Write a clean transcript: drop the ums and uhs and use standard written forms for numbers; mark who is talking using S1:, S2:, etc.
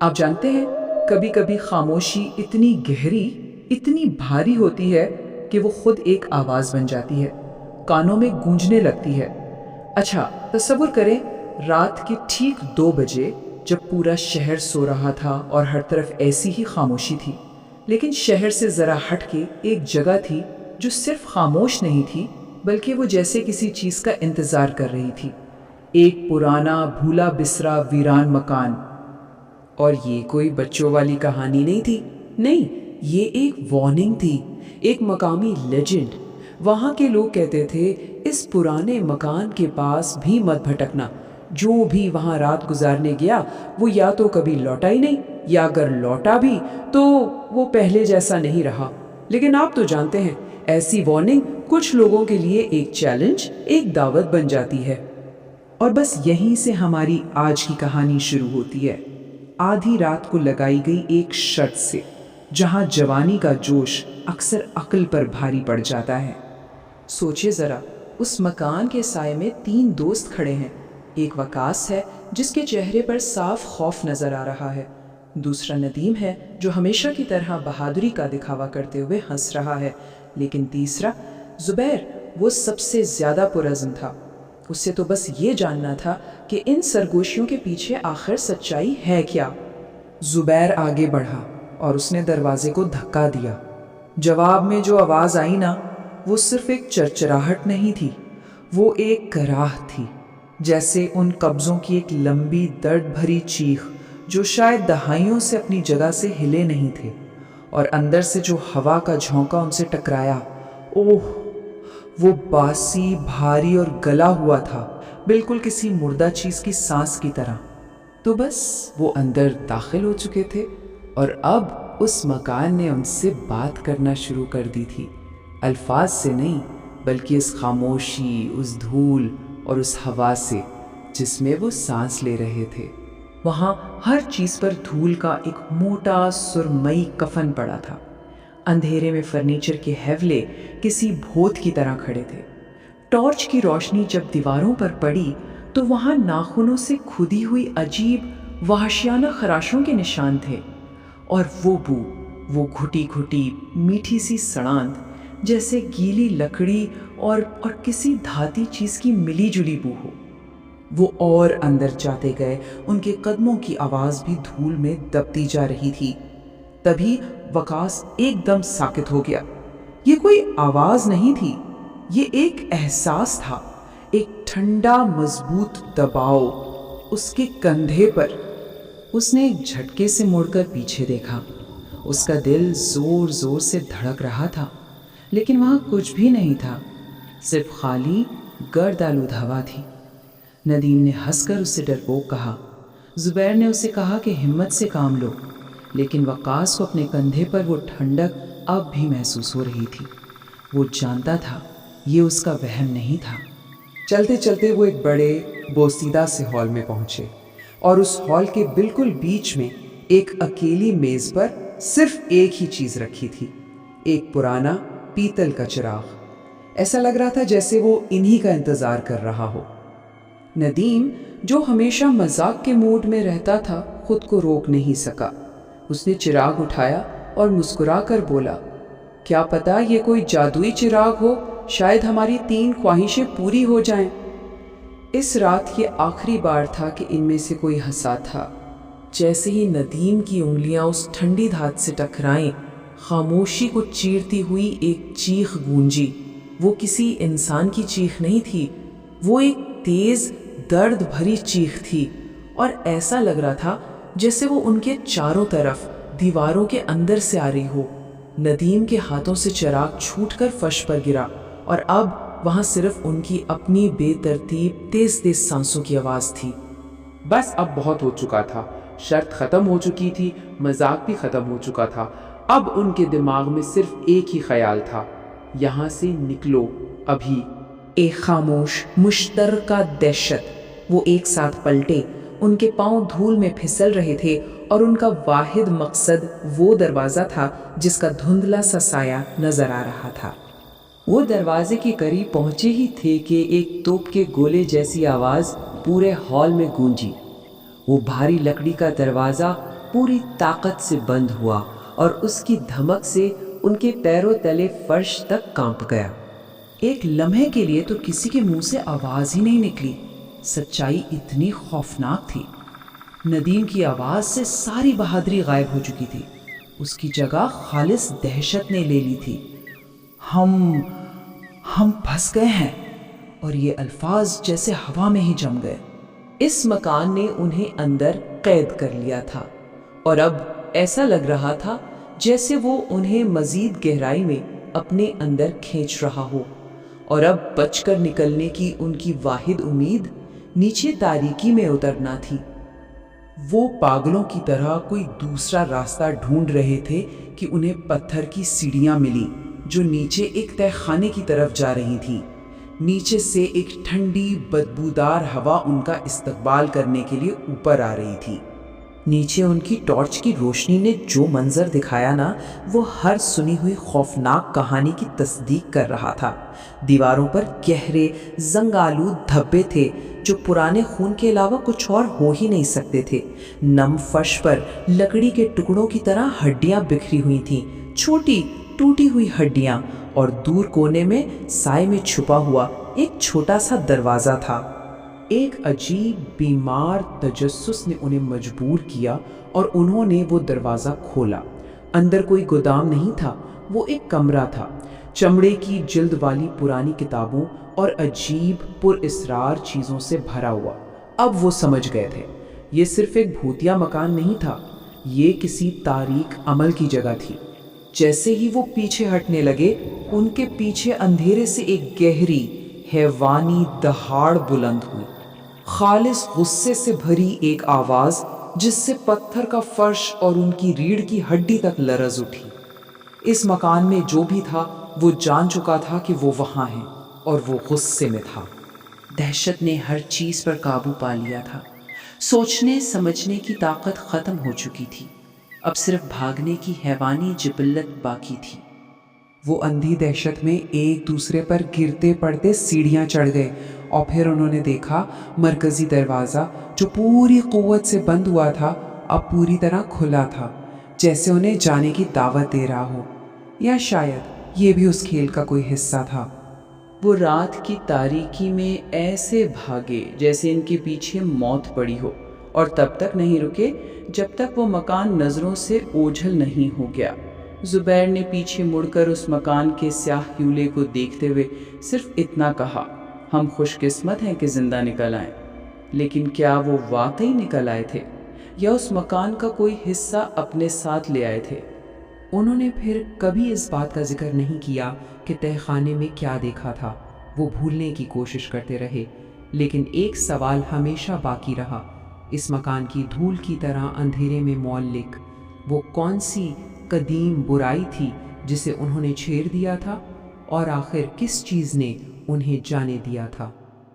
S1: آپ جانتے ہیں کبھی کبھی خاموشی اتنی گہری، اتنی بھاری ہوتی ہے کہ وہ خود ایک آواز بن جاتی ہے، کانوں میں گونجنے لگتی ہے۔ اچھا تصور کریں، رات کے ٹھیک 2 بجے جب پورا شہر سو رہا تھا اور ہر طرف ایسی ہی خاموشی تھی، لیکن شہر سے ذرا ہٹ کے ایک جگہ تھی جو صرف خاموش نہیں تھی بلکہ وہ جیسے کسی چیز کا انتظار کر رہی تھی۔ ایک پرانا بھولا بسرا ویران مکان۔
S2: اور یہ کوئی بچوں والی کہانی نہیں تھی، نہیں، یہ ایک وارننگ تھی، ایک مقامی لیجنڈ۔ وہاں کے لوگ کہتے تھے اس پرانے مکان کے پاس بھی مت بھٹکنا، جو بھی وہاں رات گزارنے گیا وہ یا تو کبھی لوٹا ہی نہیں، یا اگر لوٹا بھی تو وہ پہلے جیسا نہیں رہا۔ لیکن آپ تو جانتے ہیں ایسی وارننگ کچھ لوگوں کے لیے ایک چیلنج، ایک دعوت بن جاتی ہے۔
S1: اور بس یہیں سے ہماری آج کی کہانی شروع ہوتی ہے، آدھی رات کو لگائی گئی ایک شرط سے، جہاں جوانی کا جوش اکثر عقل پر بھاری پڑ جاتا ہے۔ سوچے ذرا، اس مکان کے سائے میں 3 دوست کھڑے ہیں۔ ایک وقاص ہے جس کے چہرے پر صاف خوف نظر آ رہا ہے، دوسرا ندیم ہے جو ہمیشہ کی طرح بہادری کا دکھاوا کرتے ہوئے ہنس رہا ہے، لیکن تیسرا زبیر، وہ سب سے زیادہ پرعزم تھا۔ اسے تو بس یہ جاننا تھا کہ ان سرگوشیوں کے پیچھے آخر سچائی ہے کیا۔ زبیر آگے بڑھا اور اس نے دروازے کو دھکا دیا۔ جواب میں جو آواز آئی نا، وہ صرف ایک چرچراہٹ نہیں تھی، وہ ایک کراہ تھی، جیسے ان قبضوں کی ایک لمبی درد بھری چیخ جو شاید دہائیوں سے اپنی جگہ سے ہلے نہیں تھے، اور اندر سے جو ہوا کا جھونکا ان سے ٹکرایا، اوہ، وہ باسی، بھاری اور گلا ہوا تھا، بالکل کسی مردہ چیز کی سانس کی طرح۔ تو بس وہ اندر داخل ہو چکے تھے، اور اب اس مکان نے ان سے بات کرنا شروع کر دی تھی، الفاظ سے نہیں بلکہ اس خاموشی، اس دھول اور اس ہوا سے جس میں وہ سانس لے رہے تھے۔ وہاں ہر چیز پر دھول کا ایک موٹا سرمئی کفن پڑا تھا، اندھیرے میں فرنیچر کے ہیولے کسی بھوت کی طرح کھڑے تھے۔ ٹارچ کی روشنی جب دیواروں پر پڑی تو وہاں ناخنوں سے کھدی ہوئی عجیب وحشیانہ خراشوں کے نشان تھے، اور وہ بو، وہ گھٹی گھٹی میٹھی سی سڑاند، جیسے گیلی لکڑی اور کسی دھاتی چیز کی ملی جلی بو ہو۔ وہ اور اندر جاتے گئے، ان کے قدموں کی آواز بھی دھول میں دبتی جا رہی تھی۔ تبھی وقاص ایک دم ساکت ہو گیا۔ یہ کوئی آواز نہیں تھی، یہ ایک احساس تھا، ایک ٹھنڈا مضبوط دباؤ اس کے کندھے پر۔ اس نے ایک جھٹکے سے مڑ کر پیچھے دیکھا، اس کا دل زور زور سے دھڑک رہا تھا، لیکن وہاں کچھ بھی نہیں تھا، صرف خالی گرد آلود ہوا تھی۔ ندیم نے ہنس کر اسے ڈرپوک کہا، زبیر نے اسے کہا کہ ہمت سے کام لو، لیکن وقاص کو اپنے کندھے پر وہ ٹھنڈک اب بھی محسوس ہو رہی تھی۔ وہ جانتا تھا یہ اس کا وہم نہیں تھا۔ چلتے چلتے وہ ایک بڑے بوسیدہ سے ہال میں پہنچے، اور اس ہال کے بالکل بیچ میں ایک اکیلی میز پر صرف ایک ہی چیز رکھی تھی، ایک پرانا پیتل کا چراغ۔ ایسا لگ رہا تھا جیسے وہ انہی کا انتظار کر رہا ہو۔ ندیم، جو ہمیشہ مذاق کے موڈ میں رہتا تھا، خود کو روک نہیں سکا۔ اس نے چراغ اٹھایا اور مسکرا کر بولا، کیا پتا یہ کوئی جادوئی چراغ ہو، شاید ہماری 3 خواہشیں پوری ہو جائیں۔ اس رات یہ آخری بار تھا کہ ان میں سے کوئی ہنسا تھا۔ جیسے ہی ندیم کی انگلیاں اس ٹھنڈی دھات سے ٹکرائیں، خاموشی کو چیرتی ہوئی ایک چیخ گونجی۔ وہ کسی انسان کی چیخ نہیں تھی، وہ ایک تیز درد بھری چیخ تھی، اور ایسا لگ رہا تھا جیسے وہ ان کے چاروں طرف دیواروں کے اندر سے آ رہی ہو۔ ندیم کے ہاتھوں سے چراغ چھوٹ کر فرش پر گرا، اور اب وہاں صرف ان کی اپنی بے ترتیب تیز تیز سانسوں کی آواز تھی۔
S2: بس اب بہت ہو چکا تھا، شرط ختم ہو چکی تھی، مذاق بھی ختم ہو چکا تھا۔ اب ان کے دماغ میں صرف ایک ہی خیال تھا، یہاں سے نکلو ابھی۔
S1: ایک خاموش مشترکہ دہشت۔ وہ ایک ساتھ پلٹے، ان کے پاؤں دھول میں پھسل رہے تھے، اور ان کا واحد مقصد وہ دروازہ تھا جس کا دھندلا سا سایہ نظر آ رہا تھا۔
S2: وہ دروازے کے قریب پہنچے ہی تھے کہ ایک توپ کے گولے جیسی آواز پورے ہال میں گونجی۔ وہ بھاری لکڑی کا دروازہ پوری طاقت سے بند ہوا اور اس کی دھمک سے ان کے پیروں تلے فرش تک کانپ گیا۔
S1: ایک لمحے کے لیے تو کسی کے منہ سے آواز ہی نہیں نکلی، سچائی اتنی خوفناک تھی۔ ندیم کی آواز سے ساری بہادری غائب ہو چکی تھی، اس کی جگہ خالص دہشت نے لے لی تھی۔ ہم پھنس گئے ہیں، اور یہ الفاظ جیسے ہوا میں ہی جم گئے۔
S2: اس مکان نے انہیں اندر قید کر لیا تھا، اور اب ایسا لگ رہا تھا جیسے وہ انہیں مزید گہرائی میں اپنے اندر کھینچ رہا ہو، اور اب بچ کر نکلنے کی ان کی واحد امید نیچے تاریکی میں اترنا تھی۔
S1: وہ پاگلوں کی طرح کوئی دوسرا راستہ ڈھونڈ رہے تھے کہ انہیں پتھر کی سیڑھیاں ملی جو نیچے ایک تہہ خانے کی طرف جا رہی تھی۔ نیچے سے ایک ٹھنڈی بدبودار ہوا ان کا استقبال کرنے کے لیے اوپر آ رہی تھی۔
S2: نیچے ان کی ٹارچ کی روشنی نے جو منظر دکھایا نا، وہ ہر سنی ہوئی خوفناک کہانی کی تصدیق کر رہا تھا۔ دیواروں پر گہرے زنگ آلود دھبے تھے جو پرانے خون کے علاوہ کچھ اور ہو ہی نہیں سکتے تھے۔ نم فرش پر لکڑی کے ٹکڑوں کی طرح ہڈیاں بکھری ہوئی تھیں، چھوٹی ٹوٹی ہوئی ہڈیاں، اور دور کونے میں سائے میں چھپا ہوا ایک چھوٹا سا دروازہ تھا۔
S1: ایک عجیب بیمار تجسس نے انہیں مجبور کیا اور انہوں نے وہ دروازہ کھولا۔ اندر کوئی گودام نہیں تھا، وہ ایک کمرہ تھا، چمڑے کی جلد والی پرانی کتابوں اور عجیب پر اسرار چیزوں سے بھرا ہوا۔ اب وہ سمجھ گئے تھے، یہ صرف ایک بھوتیا مکان نہیں تھا، یہ کسی تاریک عمل کی جگہ تھی۔ جیسے ہی وہ پیچھے ہٹنے لگے، ان کے پیچھے اندھیرے سے ایک گہری حیوانی دہاڑ بلند ہوئی، خالص غصے سے بھری ایک آواز جس سے پتھر کا فرش اور ان کی ریڑھ کی ہڈی تک لرز اٹھی۔ اس مکان میں جو بھی تھا وہ جان چکا تھا کہ وہ وہاں ہے، اور وہ غصے میں تھا۔ دہشت نے ہر چیز پر قابو پا لیا تھا، سوچنے سمجھنے کی طاقت ختم ہو چکی تھی، اب صرف بھاگنے کی حیوانی جبلت باقی تھی۔ وہ اندھی دہشت میں ایک دوسرے پر گرتے پڑتے سیڑھیاں چڑھ گئے، اور پھر انہوں نے دیکھا مرکزی دروازہ جو پوری قوت سے بند ہوا تھا اب پوری طرح کھلا تھا، جیسے انہیں جانے کی دعوت دے رہا ہو، یا شاید یہ بھی اس کھیل کا کوئی حصہ تھا۔
S2: وہ رات کی تاریکی میں ایسے بھاگے جیسے ان کے پیچھے موت پڑی ہو، اور تب تک نہیں رکے جب تک وہ مکان نظروں سے اوجھل نہیں ہو گیا۔ زبیر نے پیچھے مڑ کر اس مکان کے سیاہ حیولے کو دیکھتے ہوئے صرف اتنا کہا، ہم خوش قسمت ہیں کہ زندہ نکل آئے۔ لیکن کیا وہ واقعی نکل آئے تھے، یا اس مکان کا کوئی حصہ اپنے ساتھ لے آئے تھے؟
S1: انہوں نے پھر کبھی اس بات کا ذکر نہیں کیا کہ تہہ خانے میں کیا دیکھا تھا، وہ بھولنے کی کوشش کرتے رہے۔ لیکن ایک سوال ہمیشہ باقی رہا، اس مکان کی دھول کی طرح اندھیرے میں معلق وہ کون سی قدیم برائی تھی جسے انہوں نے چھیڑ دیا تھا، اور آخر کس چیز نے انہیں جانے دیا تھا؟